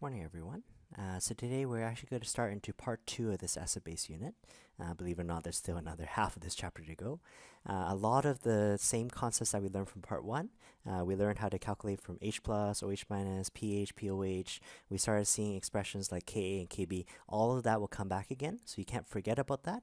Morning, everyone. So today we're actually going to start into part 2 of this acid-base unit. Believe it or not, there's still another half of this chapter to go. A lot of the same concepts that we learned from part 1. We learned how to calculate from H+, OH-, pH, POH. We started seeing expressions like Ka and Kb. All of that will come back again, so you can't forget about that.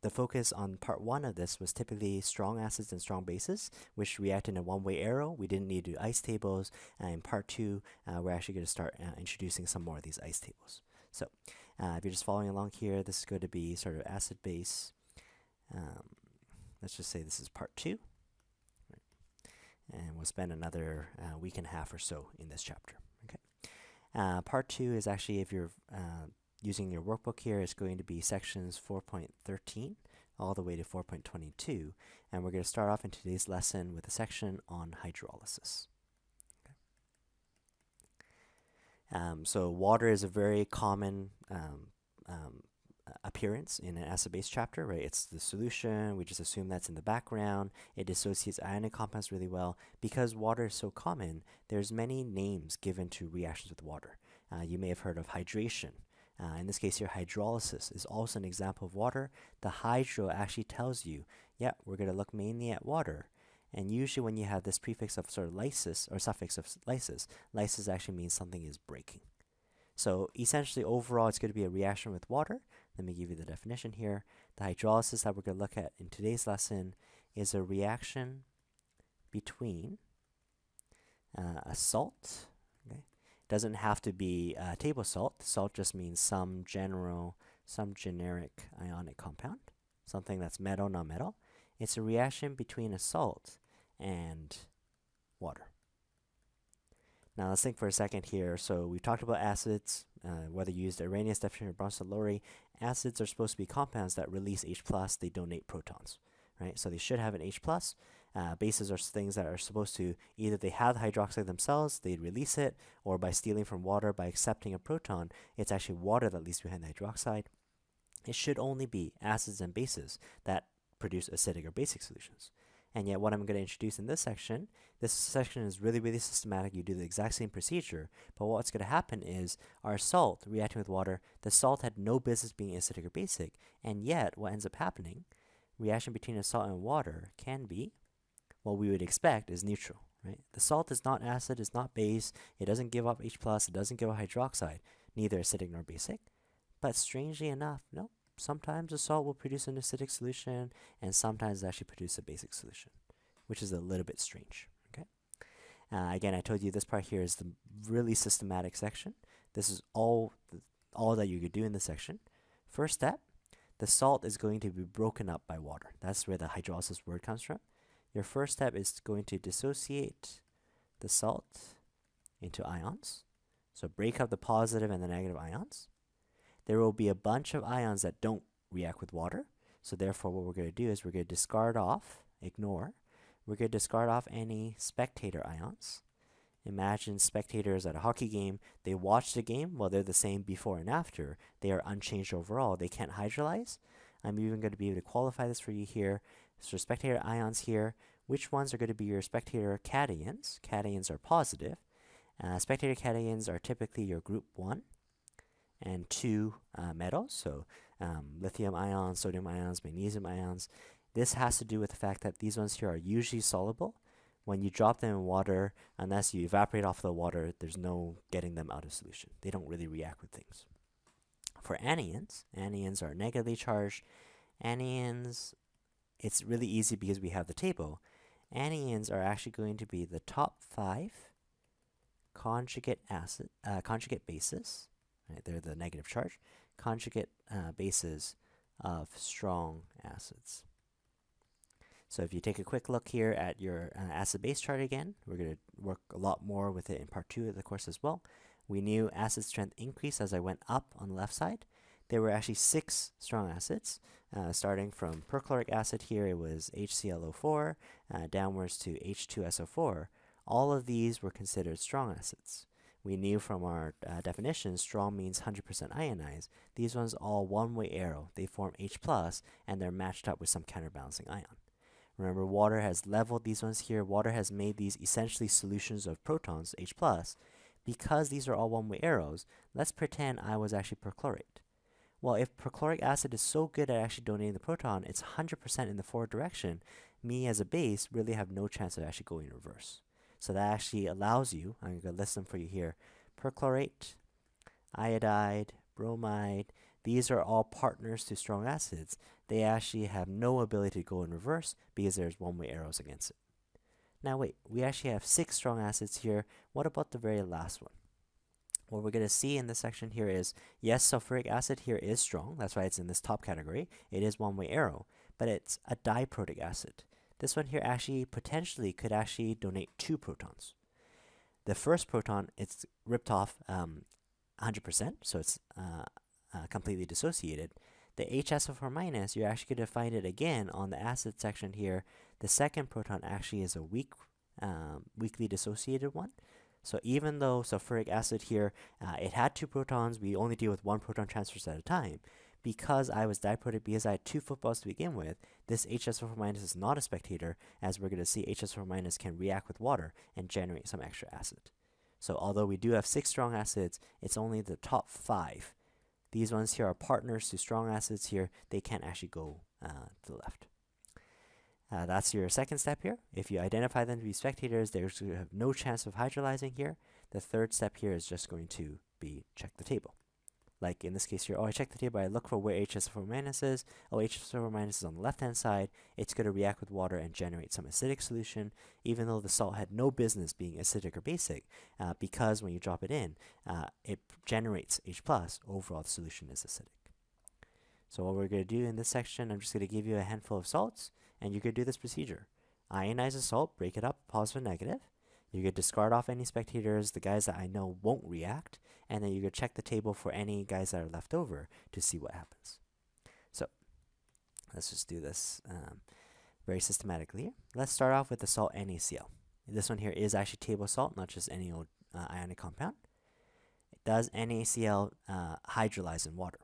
The focus on part 1 of this was typically strong acids and strong bases, which react in a one-way arrow. We didn't need to do ice tables. In part 2, we're actually going to start introducing some more of these ice tables. So if you're just following along here, this is going to be sort of acid-base. Let's just say this is part 2. And we'll spend another week and a half or so in this chapter. Okay. Part 2 is actually, if you're using your workbook here, is going to be sections 4.13 all the way to 4.22, and we're going to start off in today's lesson with a section on hydrolysis. Okay. So water is a very common appearance in an acid-base chapter, right? It's the solution. We just assume that's in the background. It dissociates ionic compounds really well. Because water is so common, there's many names given to reactions with water. You may have heard of hydration. In this case here, hydrolysis is also an example of water. The hydro actually tells you, yeah, we're going to look mainly at water. And usually when you have this prefix of sort of lysis, or suffix of lysis, lysis actually means something is breaking. So essentially, overall, it's going to be a reaction with water. Let me give you the definition here. The hydrolysis that we're going to look at in today's lesson is a reaction between a salt. Okay. Doesn't have to be table salt. Salt just means some generic ionic compound, something that's metal, non-metal. It's a reaction between a salt and water. Now let's think for a second here. So we've talked about acids, whether you use the Arrhenius definition or Bronsted-Lowry. Acids are supposed to be compounds that release H+, they donate protons, right? So they should have an H+. Bases are things that are supposed to, either they have the hydroxide themselves, they release it, or by stealing from water, by accepting a proton, it's actually water that leaves behind the hydroxide. It should only be acids and bases that produce acidic or basic solutions. And yet what I'm going to introduce in this section is really, really systematic. You do the exact same procedure, but what's going to happen is our salt reacting with water, the salt had no business being acidic or basic, and yet what ends up happening, reaction between a salt and water can be what we would expect is neutral, right? The salt is not acid, it's not base, it doesn't give up H+, it doesn't give up hydroxide, neither acidic nor basic. But strangely enough, no, sometimes the salt will produce an acidic solution, and sometimes it actually produce a basic solution, which is a little bit strange, okay? Again, I told you this part here is the really systematic section. This is all that you could do in this section. First step, the salt is going to be broken up by water. That's where the hydrolysis word comes from. Your first step is going to dissociate the salt into ions. So break up the positive and the negative ions. There will be a bunch of ions that don't react with water. So therefore, what we're going to do is we're going to discard off, ignore. We're going to discard off any spectator ions. Imagine spectators at a hockey game. They watch the game. Well, they're the same before and after. They are unchanged overall. They can't hydrolyze. I'm even going to be able to qualify this for you here. So spectator ions here, which ones are going to be your spectator cations? Cations are positive. Spectator cations are typically your group 1 and 2 metals, so lithium ions, sodium ions, magnesium ions. This has to do with the fact that these ones here are usually soluble. When you drop them in water, unless you evaporate off the water, there's no getting them out of solution. They don't really react with things. For anions, anions are negatively charged. Anions, it's really easy because we have the table. Anions are actually going to be the top 5 conjugate bases. Right, they're the negative charge. Conjugate bases of strong acids. So if you take a quick look here at your acid-base chart again, we're going to work a lot more with it in part 2 of the course as well. We knew acid strength increased as I went up on the left side. There were actually 6 strong acids, starting from perchloric acid here, it was HClO4, downwards to H2SO4. All of these were considered strong acids. We knew from our definition, strong means 100% ionized. These ones all one-way arrow. They form H+, and they're matched up with some counterbalancing ion. Remember, water has leveled these ones here. Water has made these essentially solutions of protons, H+, because these are all one-way arrows, let's pretend I was actually perchlorate. Well, if perchloric acid is so good at actually donating the proton, it's 100% in the forward direction, me as a base really have no chance of actually going in reverse. So that actually allows you, I'm going to list them for you here, perchlorate, iodide, bromide, these are all partners to strong acids. They actually have no ability to go in reverse because there's one-way arrows against it. Now wait, we actually have 6 strong acids here. What about the very last one? What we're going to see in this section here is, yes, sulfuric acid here is strong. That's why it's in this top category. It is one-way arrow, but it's a diprotic acid. This one here actually potentially could actually donate 2 protons. The first proton, it's ripped off 100%, so it's completely dissociated. The HSO4 minus, you're actually going to find it again on the acid section here. The second proton actually is a weakly dissociated one. So even though sulfuric acid here, it had 2 protons, we only deal with 1 proton transfers at a time. Because I was diprotic, because I had 2 footballs to begin with, this HSO4 minus is not a spectator, as we're going to see HSO4 minus can react with water and generate some extra acid. So although we do have 6 strong acids, it's only the top 5. These ones here are partners to strong acids here. They can't actually go to the left. That's your second step here. If you identify them to be spectators, they have no chance of hydrolyzing here. The third step here is just going to be check the table. Like in this case here, I check the table, I look for where HSO4 minus is. HSO4 minus is on the left-hand side. It's going to react with water and generate some acidic solution, even though the salt had no business being acidic or basic, because when you drop it in, it generates H+. Overall, the solution is acidic. So what we're going to do in this section, I'm just going to give you a handful of salts, and you're going to do this procedure. Ionize the salt, break it up, positive and negative. You're going to discard off any spectators, the guys that I know won't react, and then you're going to check the table for any guys that are left over to see what happens. So let's just do this very systematically here. Let's start off with the salt NaCl. This one here is actually table salt, not just any old ionic compound. Does NaCl hydrolyze in water?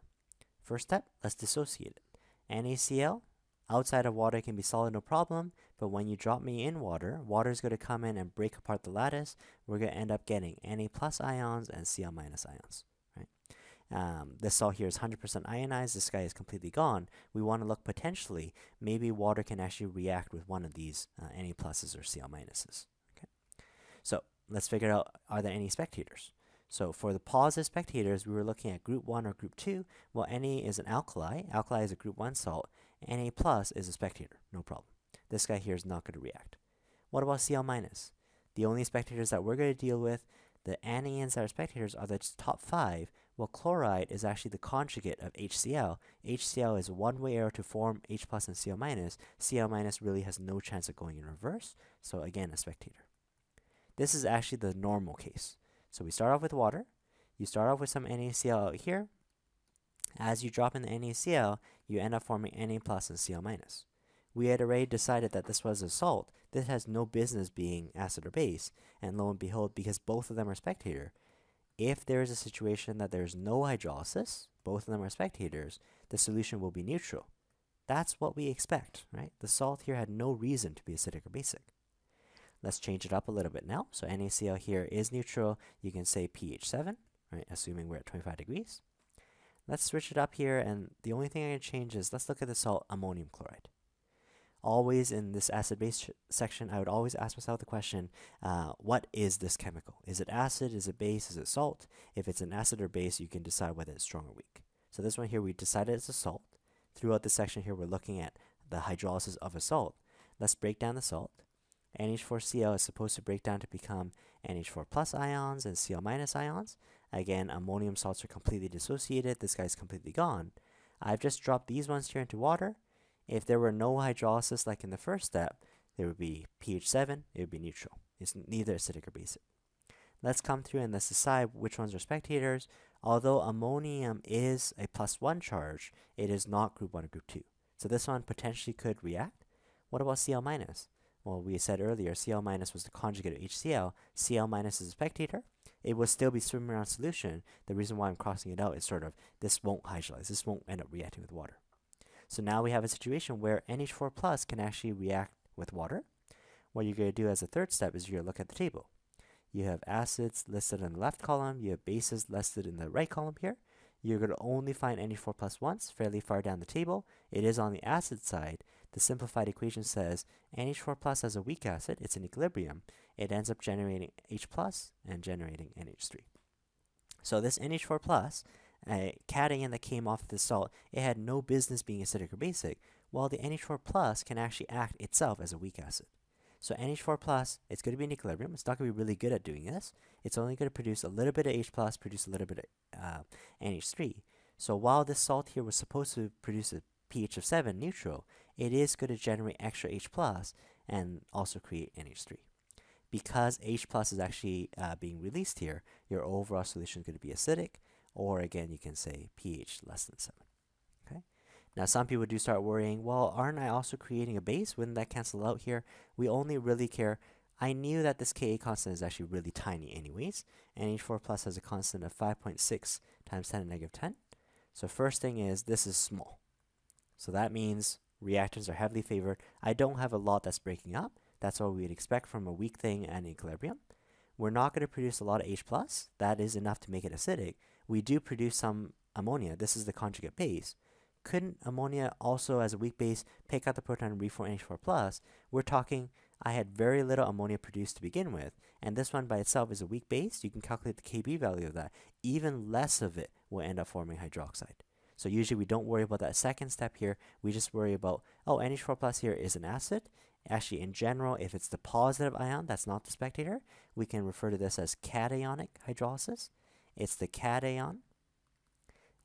First step, let's dissociate it. NaCl outside of water can be solid, no problem, but when you drop me in water, water is going to come in and break apart the lattice. We're going to end up getting Na+ ions and Cl- ions. Right? This salt here is 100% ionized. This guy is completely gone. We want to look potentially, maybe water can actually react with one of these Na+ or Cl-. Okay? So let's figure out, are there any spectators? So for the positive spectators, we were looking at group 1 or group 2. Well, Na is an alkali. Alkali is a group 1 salt. Na+ is a spectator, no problem. This guy here is not going to react. What about Cl-? The only spectators that we're going to deal with, the anions that are spectators, are the top 5. Well, chloride is actually the conjugate of HCl. HCl is a one-way arrow to form H+ and Cl-. Cl- really has no chance of going in reverse, so again, a spectator. This is actually the normal case. So we start off with water. You start off with some NaCl out here. As you drop in the NaCl, you end up forming Na+ and Cl-. We had already decided that this was a salt. This has no business being acid or base, and lo and behold, because both of them are spectator, if there is a situation that there's no hydrolysis, both of them are spectators, the solution will be neutral. That's what we expect, right? The salt here had no reason to be acidic or basic. Let's change it up a little bit now. So NaCl here is neutral. You can say pH 7, right? Assuming we're at 25 degrees. Let's switch it up here, and the only thing I'm going to change is, let's look at the salt ammonium chloride. Always in this acid-base section, I would always ask myself the question, what is this chemical? Is it acid? Is it base? Is it salt? If it's an acid or base, you can decide whether it's strong or weak. So this one here, we decided it's a salt. Throughout this section here, we're looking at the hydrolysis of a salt. Let's break down the salt. NH4Cl is supposed to break down to become NH4+ ions and Cl- ions. Again, ammonium salts are completely dissociated. This guy's completely gone. I've just dropped these ones here into water. If there were no hydrolysis like in the first step, there would be pH 7. It would be neutral. It's neither acidic or basic. Let's come through and let's decide which ones are spectators. Although ammonium is a +1 charge, it is not group 1 or group 2. So this one potentially could react. What about Cl-? Well, we said earlier, Cl- was the conjugate of HCl. Cl- is a spectator. It will still be swimming around solution. The reason why I'm crossing it out is sort of, this won't hydrolyze. This won't end up reacting with water. So now we have a situation where NH4+ can actually react with water. What you're going to do as a third step is you're going to look at the table. You have acids listed in the left column. You have bases listed in the right column here. You're going to only find NH4 plus once, fairly far down the table. It is on the acid side. The simplified equation says NH4 plus as a weak acid, it's in equilibrium. It ends up generating H plus and generating NH3. So this NH4 plus, cation that came off this salt, it had no business being acidic or basic, while the NH4 plus can actually act itself as a weak acid. So NH4 plus, it's going to be in equilibrium. It's not going to be really good at doing this. It's only going to produce a little bit of H plus, produce a little bit of NH3. So while this salt here was supposed to produce a pH of 7 neutral, it is going to generate extra H plus and also create NH3. Because H plus is actually being released here, your overall solution is going to be acidic, or again, you can say pH less than 7. Okay. Now, some people do start worrying, well, aren't I also creating a base? Wouldn't that cancel out here? We only really care. I knew that this Ka constant is actually really tiny anyways. NH4 plus has a constant of 5.6 times 10 to the negative 10. So first thing is, this is small. So that means reactants are heavily favored. I don't have a lot that's breaking up. That's what we'd expect from a weak thing and equilibrium. We're not going to produce a lot of H+. That is enough to make it acidic. We do produce some ammonia. This is the conjugate base. Couldn't ammonia also, as a weak base, pick up the proton and reform NH4+? We're talking, I had very little ammonia produced to begin with, and this one by itself is a weak base. You can calculate the Kb value of that. Even less of it will end up forming hydroxide. So usually we don't worry about that second step here. We just worry about, oh, NH4+ here is an acid. Actually, in general, if it's the positive ion, that's not the spectator, we can refer to this as cationic hydrolysis. It's the cation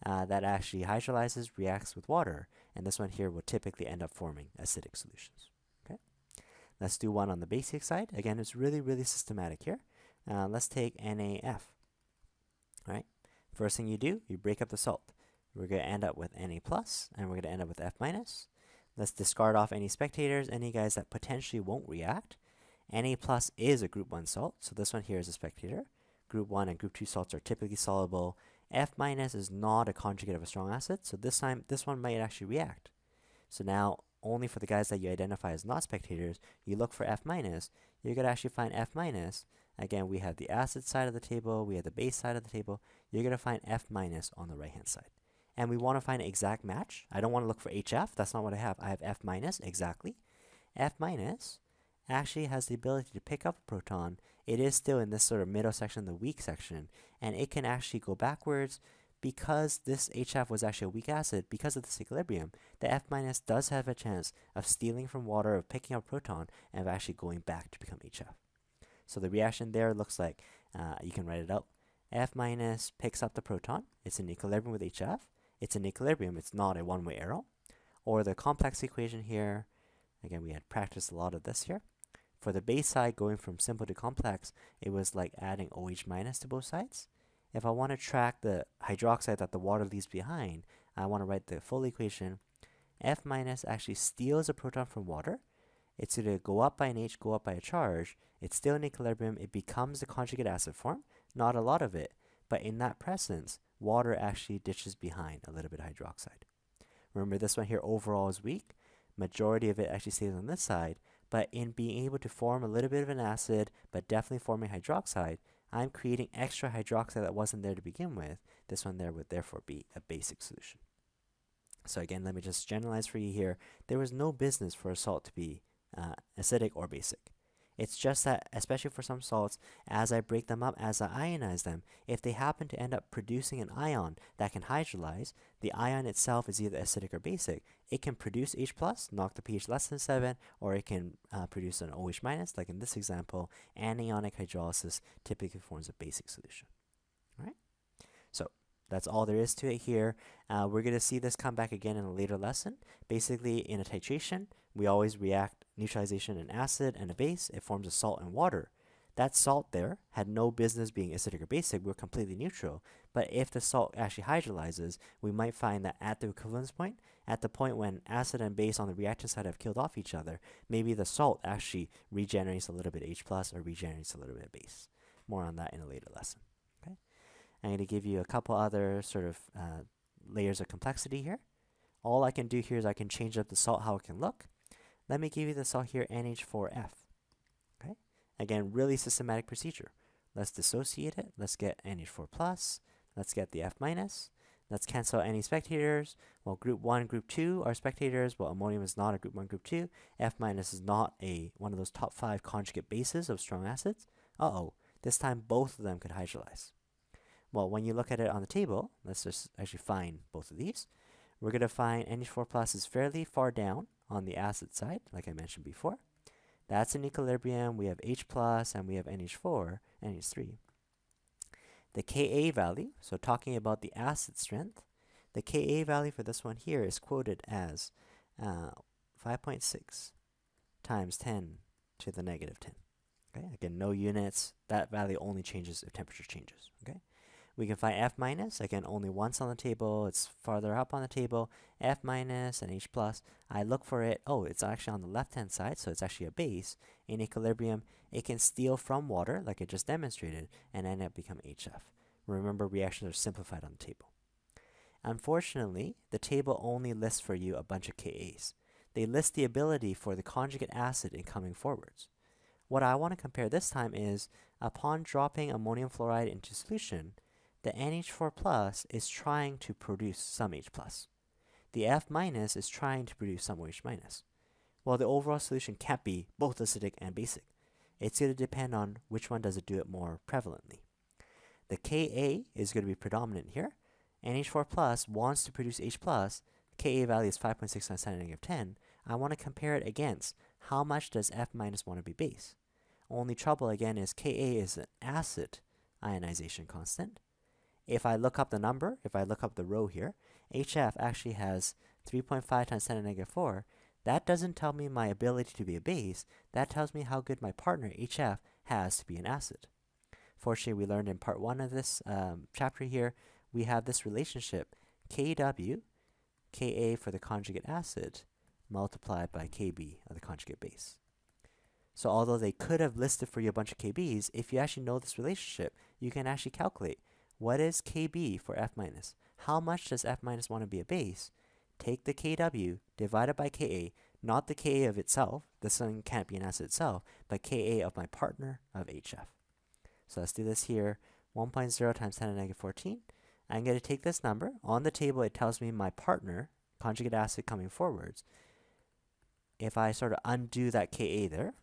that actually hydrolyzes, reacts with water, and this one here will typically end up forming acidic solutions. Okay, let's do one on the basic side. Again, it's really, really systematic here. Let's take NaF. All right, first thing you do, you break up the salt. We're going to end up with Na+, and we're going to end up with F-. Let's discard off any spectators, any guys that potentially won't react. Na+ is a group 1 salt, so this one here is a spectator. Group 1 and group 2 salts are typically soluble. F- is not a conjugate of a strong acid, so this time this one might actually react. So now, only for the guys that you identify as not spectators, you look for F-. You're going to actually find F-. Again, we have the acid side of the table, we have the base side of the table. You're going to find F- on the right-hand side. And we want to find an exact match. I don't want to look for HF. That's not what I have. I have F-, exactly. F- actually has the ability to pick up a proton. It is still in this sort of middle section, the weak section, and it can actually go backwards because this HF was actually a weak acid. Because of this equilibrium, the F- does have a chance of stealing from water, of picking up a proton, and of actually going back to become HF. So the reaction there looks like, you can write it out. F- picks up the proton. It's in equilibrium with HF. It's in equilibrium. It's not a one-way arrow. Or the complex equation here, again, we had practiced a lot of this here. For the base side, going from simple to complex, it was like adding OH- to both sides. If I want to track the hydroxide that the water leaves behind, I want to write the full equation. F- actually steals a proton from water. It's going to go up by an H, go up by a charge. It's still in equilibrium. It becomes the conjugate acid form. Not a lot of it, but in that presence, water actually ditches behind a little bit of hydroxide. Remember, this one here overall is weak. Majority of it actually stays on this side, but in being able to form a little bit of an acid, but definitely forming hydroxide, I'm creating extra hydroxide that wasn't there to begin with. This one there would therefore be a basic solution. So again, let me just generalize for you here. There was no business for a salt to be acidic or basic. It's just that, especially for some salts, as I break them up, as I ionize them, if they happen to end up producing an ion that can hydrolyze, the ion itself is either acidic or basic. It can produce H+, knock the pH less than 7, or it can produce an OH-, like in this example. Anionic hydrolysis typically forms a basic solution. All right? So that's all there is to it here. We're going to see this come back again in a later lesson. Basically, in a titration, we always react neutralization an acid and a base. It forms a salt and water. That salt there had no business being acidic or basic. We're completely neutral. But if the salt actually hydrolyzes, we might find that at the equivalence point, at the point when acid and base on the reactant side have killed off each other, maybe the salt actually regenerates a little bit H+ or regenerates a little bit of base. More on that in a later lesson. Okay, I'm going to give you a couple other sort of layers of complexity here. All I can do here is I can change up the salt, how it can look. Let me give you the salt here, NH4F. Okay, again, really systematic procedure. Let's dissociate it. Let's get NH4 plus. Let's get the F minus. Let's cancel any spectators. Well, group 1, group 2 are spectators. Well, ammonium is not a group 1, group 2. F minus is not one of those top 5 conjugate bases of strong acids. This time both of them could hydrolyze. Well, when you look at it on the table, let's just actually find both of these. We're going to find NH4 plus is fairly far down on the acid side, like I mentioned before. That's in equilibrium. We have H plus and we have NH4, NH3. The Ka value, so talking about the acid strength, the Ka value for this one here is quoted as 5.6 times 10 to the negative 10. Okay, again, no units. That value only changes if temperature changes. Okay, we can find F minus, again, only once on the table. It's farther up on the table. F minus and H plus. I look for it. Oh, it's actually on the left-hand side, so it's actually a base. In equilibrium, it can steal from water, like I just demonstrated, and end up become HF. Remember, reactions are simplified on the table. Unfortunately, the table only lists for you a bunch of Kas. They list the ability for the conjugate acid in coming forwards. What I want to compare this time is, upon dropping ammonium fluoride into solution, the NH4 plus is trying to produce some H plus. The F minus is trying to produce some H minus. Well, the overall solution can't be both acidic and basic. It's going to depend on which one does it do it more prevalently. The Ka is going to be predominant here. NH4 plus wants to produce H plus. Ka value is 5.6 times 10 to the negative 10. I want to compare it against how much does F minus want to be base. Only trouble again is Ka is an acid ionization constant. If I look up the number, if I look up the row here, HF actually has 3.5 times 10 to the negative 4. That doesn't tell me my ability to be a base. That tells me how good my partner, HF, has to be an acid. Fortunately, we learned in part 1 of this chapter here, we have this relationship, Kw, Ka for the conjugate acid, multiplied by Kb of the conjugate base. So although they could have listed for you a bunch of Kb's, if you actually know this relationship, you can actually calculate what is Kb for F minus. How much does F minus want to be a base? Take the Kw, divide it by Ka, not the Ka of itself, this one can't be an acid itself, but Ka of my partner of HF. So let's do this here, 1.0 times 10 to the negative 14. I'm going to take this number. On the table, it tells me my partner, conjugate acid coming forwards. If I sort of undo that Ka there,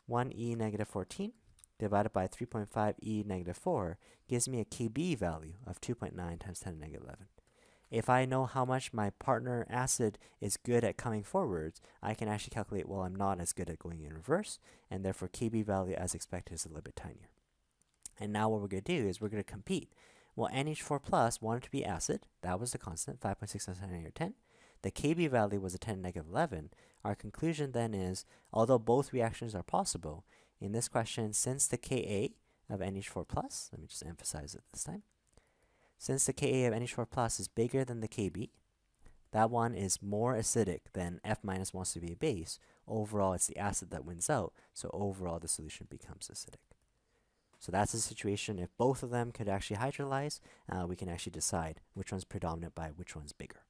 1e negative 14 divided by 3.5e negative 4 gives me a Kb value of 2.9 times 10 to the negative 11. If I know how much my partner acid is good at coming forwards, I can actually calculate, well, I'm not as good at going in reverse, and therefore Kb value as expected is a little bit tinier. And now what we're going to do is we're going to compete. Well, NH4 plus wanted to be acid. That was the constant, 5.6 times 10 to the negative 10. The Kb value was a 10 to the negative 11. Our conclusion then is, although both reactions are possible, in this question, since the Ka of NH4 plus, let me just emphasize it this time, since the Ka of NH4 plus is bigger than the Kb, that one is more acidic than F minus wants to be a base. Overall, it's the acid that wins out, so overall the solution becomes acidic. So that's the situation. If both of them could actually hydrolyze, we can actually decide which one's predominant by which one's bigger.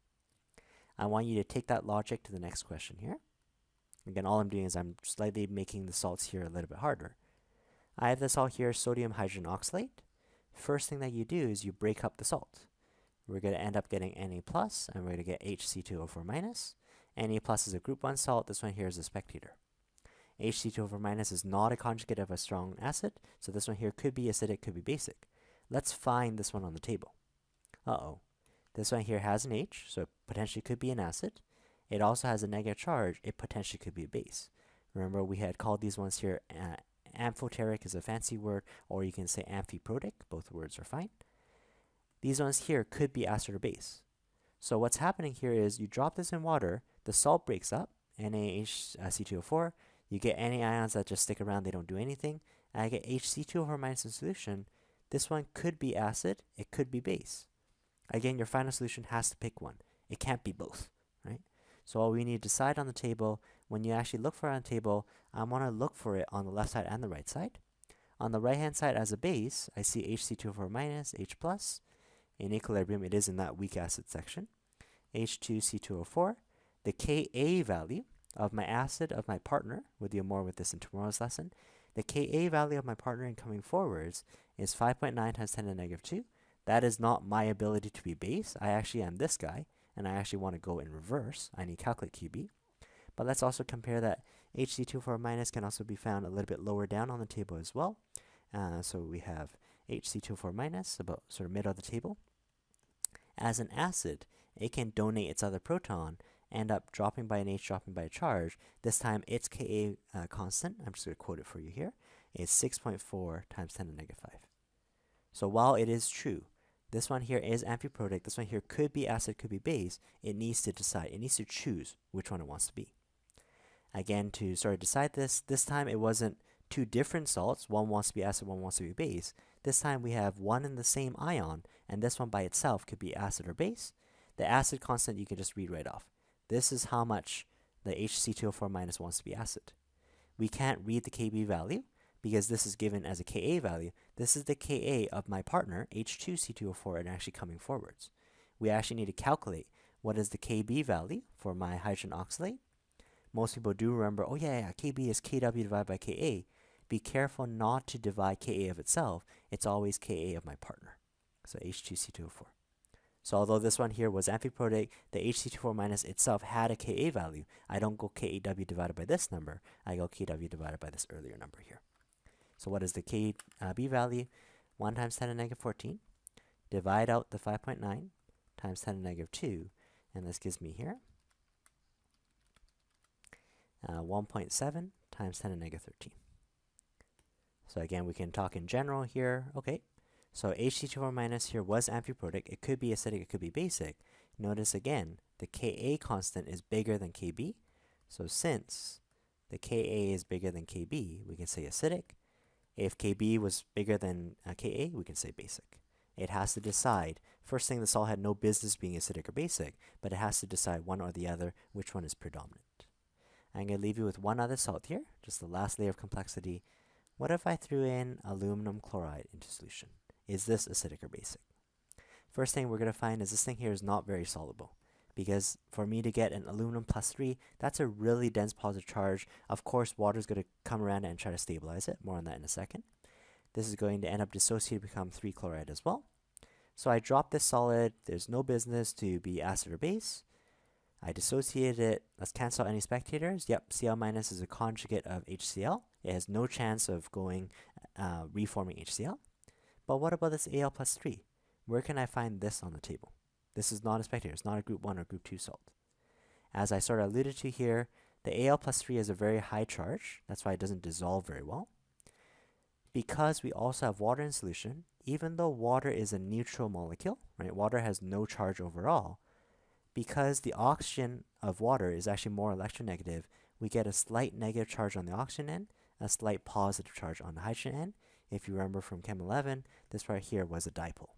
I want you to take that logic to the next question here. Again, all I'm doing is I'm slightly making the salts here a little bit harder. I have this salt here, sodium hydrogen oxalate. First thing that you do is you break up the salt. We're going to end up getting Na plus, and we're going to get HC2O4 minus. Na plus is a group 1 salt. This one here is a spectator. HC2O4 minus is not a conjugate of a strong acid, so this one here could be acidic, could be basic. Let's find this one on the table. This one here has an H, so it potentially could be an acid. It also has a negative charge. It potentially could be a base. Remember, we had called these ones here, amphoteric is a fancy word, or you can say amphiprotic. Both words are fine. These ones here could be acid or base. So what's happening here is you drop this in water, the salt breaks up, NaHC2O4. You get any ions that just stick around, they don't do anything. And I get HC2O4 minus in solution. This one could be acid, it could be base. Again, your final solution has to pick one. It can't be both, right? So all we need to decide on the table, when you actually look for it on the table, I want to look for it on the left side and the right side. On the right-hand side as a base, I see HC2O4 minus, H plus. In equilibrium, it is in that weak acid section. H2C2O4. The Ka value of my acid of my partner, we'll deal more with this in tomorrow's lesson. The Ka value of my partner in coming forwards is 5.9 times 10 to the negative 2. That is not my ability to be base. I actually am this guy, and I actually want to go in reverse. I need to calculate Qb. But let's also compare that Hc2O4 minus can also be found a little bit lower down on the table as well. So we have Hc2O4 minus, about sort of middle of the table. As an acid, it can donate its other proton, end up dropping by an H, dropping by a charge. This time its Ka constant, I'm just going to quote it for you here, is 6.4 times 10 to the negative 5. So while it is true, this one here is amphiprotic, this one here could be acid, could be base, it needs to decide, it needs to choose which one it wants to be. Again, to sort of decide this time it wasn't two different salts, one wants to be acid, one wants to be base. This time we have one and the same ion, and this one by itself could be acid or base. The acid constant you can just read right off. This is how much the Hc2O4 minus wants to be acid. We can't read the Kb value because this is given as a Ka value. This is the Ka of my partner, H2C2O4, and actually coming forwards. We actually need to calculate what is the Kb value for my hydrogen oxalate. Most people do remember, oh yeah, Kb is Kw divided by Ka. Be careful not to divide Ka of itself. It's always Ka of my partner. So H2C2O4. So although this one here was amphiprotic, the Hc2O4 minus itself had a Ka value. I don't go Kaw divided by this number. I go Kw divided by this earlier number here. So what is the Kb value? 1 times 10 to the negative 14. Divide out the 5.9 times 10 to the negative 2. And this gives me here 1.7 times 10 to the negative 13. So again, we can talk in general here. Okay, so Hc2O4 minus here was amphiprotic. It could be acidic, it could be basic. Notice again, the Ka constant is bigger than Kb. So since the Ka is bigger than Kb, we can say acidic. If Kb was bigger than Ka, we can say basic. It has to decide. First thing, the salt had no business being acidic or basic, but it has to decide one or the other, which one is predominant. I'm going to leave you with one other salt here, just the last layer of complexity. What if I threw in aluminum chloride into solution? Is this acidic or basic? First thing we're going to find is this thing here is not very soluble, because for me to get an aluminum plus 3, that's a really dense positive charge. Of course, water is going to come around and try to stabilize it. More on that in a second. This is going to end up dissociated to become 3 chloride as well. So I drop this solid. There's no business to be acid or base. I dissociated it. Let's cancel any spectators. Yep, Cl minus is a conjugate of HCl. It has no chance of going reforming HCl. But what about this Al plus 3? Where can I find this on the table? This is not a spectator. It's not a group 1 or group 2 salt. As I sort of alluded to here, the Al plus 3 has a very high charge. That's why it doesn't dissolve very well. Because we also have water in solution, even though water is a neutral molecule, right? Water has no charge overall. Because the oxygen of water is actually more electronegative, we get a slight negative charge on the oxygen end, a slight positive charge on the hydrogen end. If you remember from Chem 11, this right here was a dipole.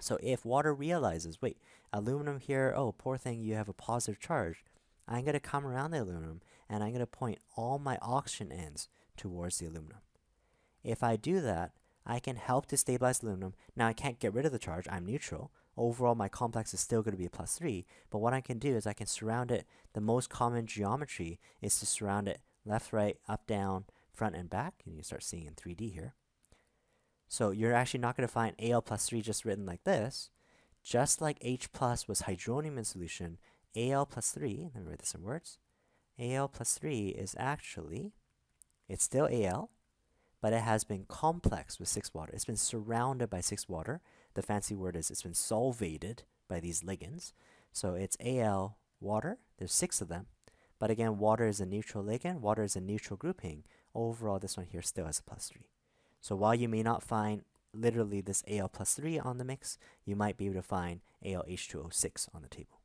So if water realizes, wait, aluminum here, oh, poor thing, you have a positive charge, I'm going to come around the aluminum and I'm going to point all my oxygen ends towards the aluminum. If I do that, I can help to stabilize aluminum. Now I can't get rid of the charge, I'm neutral. Overall, my complex is still going to be a plus 3, but what I can do is I can surround it. The most common geometry is to surround it left, right, up, down, front, and back, and you start seeing in 3D here. So you're actually not going to find Al plus 3 just written like this. Just like H plus was hydronium in solution, Al plus 3, let me write this in words, Al plus 3 is actually, it's still Al, but it has been complexed with 6 water. It's been surrounded by 6 water. The fancy word is it's been solvated by these ligands. So it's Al water. There's 6 of them. But again, water is a neutral ligand. Water is a neutral grouping. Overall, this one here still has a plus 3. So while you may not find literally this Al plus 3 on the mix, you might be able to find AlH2O6 on the table.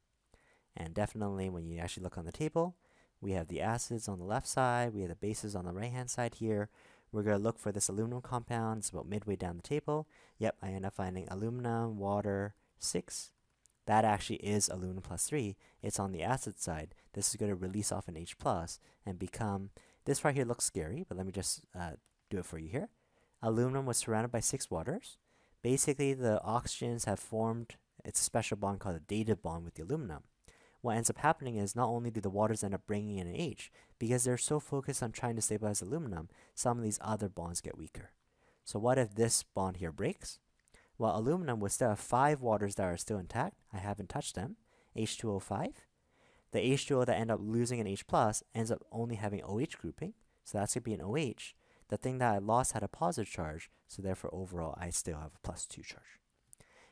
And definitely when you actually look on the table, we have the acids on the left side. We have the bases on the right-hand side here. We're going to look for this aluminum compound. It's about midway down the table. Yep, I end up finding aluminum, water, 6. That actually is aluminum plus 3. It's on the acid side. This is going to release off an H plus and become, this right here looks scary, but let me just do it for you here. Aluminum was surrounded by 6 waters. Basically, the oxygens have formed, it's a special bond called a dative bond with the aluminum. what ends up happening is not only do the waters end up bringing in an H, because they're so focused on trying to stabilize aluminum, some of these other bonds get weaker. So what if this bond here breaks? Well, aluminum would still have 5 waters that are still intact. I haven't touched them. H2O5. The H2O that end up losing an H plus ends up only having OH grouping. So that's going to be an OH. The thing that I lost had a positive charge. So therefore, overall, I still have a +2 charge.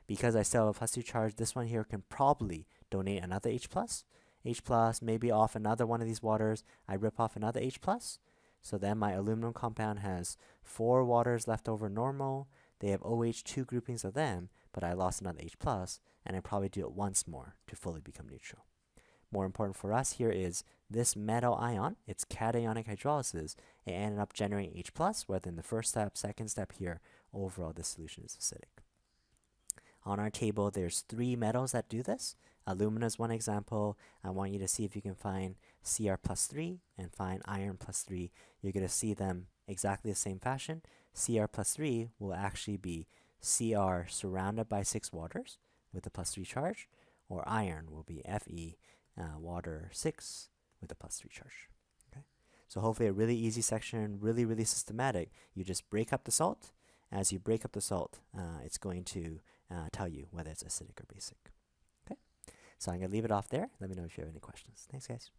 Because I still have a +2 charge, this one here can probably donate another H plus. H plus, maybe off another one of these waters. I rip off another H plus. So then my aluminum compound has 4 waters left over normal. They have OH 2 groupings of them, but I lost another H plus, and I probably do it once more to fully become neutral. More important for us here is this metal ion, it's cationic hydrolysis, it ended up generating H plus, whether in the first step, second step here, overall this solution is acidic. On our table, there's 3 metals that do this. Alumina is one example. I want you to see if you can find Cr plus 3 and find iron plus 3. You're going to see them exactly the same fashion. Cr plus 3 will actually be Cr surrounded by 6 waters with a +3 charge, or iron will be Fe water 6 with a +3 charge. Okay? So hopefully a really easy section, really systematic. You just break up the salt. As you break up the salt, it's going to tell you whether it's acidic or basic. Okay? So I'm going to leave it off there. Let me know if you have any questions. Thanks, guys.